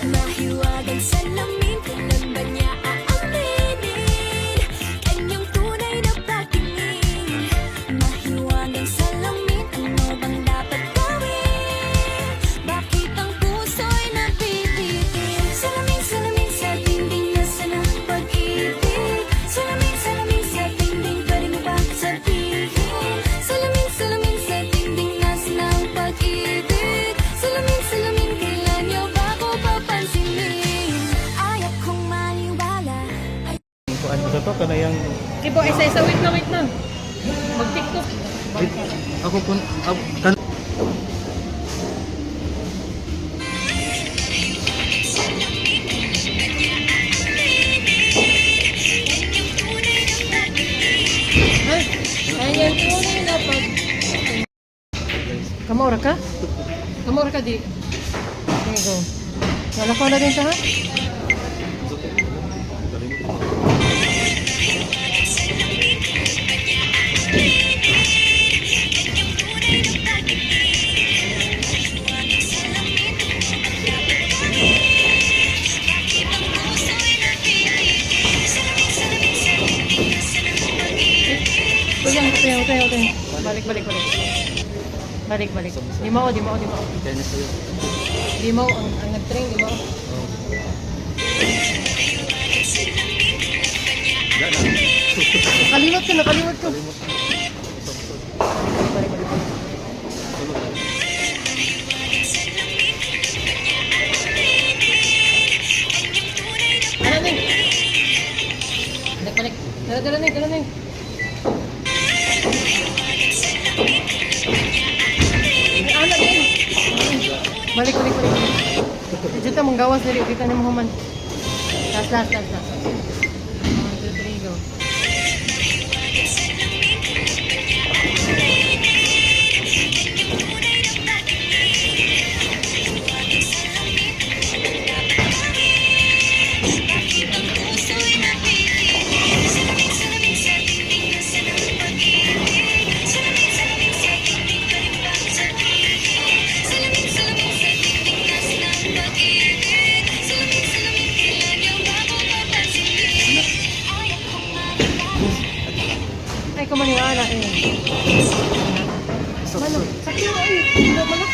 Mahiwagang salamin, kailan ba niya aaminin? Kanyang tunay na pagtingin. Mahiwagang salamin, ano bang dapat gawin? Bakit ang puso'y napipitin? Salamin, salamin sa dingding, nasaan ang pag-ibig? Salamin, salamin sa dingding, pwede mo ba sabihin? Salamin, salamin sa dingding, nasaan ang pag-ibig? Salamin, salamin, kailan niyo ba ako papansinin? Ayaw kong maniwala. Kuan mo to kana yang Kibo, isa-isa, wait na. Mag-tiktok. ako kun kan Ay, ayan, tunay na pag... Kamora ka? Kamora ka, di. Here you go. Nalako na din siya, ha? Utay. Balik. Di mo. kaya sa'yo. Di mo, ang nag-train, di mo. Nakalimot ko. Balik. Ano, Ning? Balik. Dala, Ning. Ano din? Balik. Dito mong gawas dali, kita ni mo human. Last. 1, 2, 3, go. Ay, kumaniwala eh. Sakyo ay. Malaki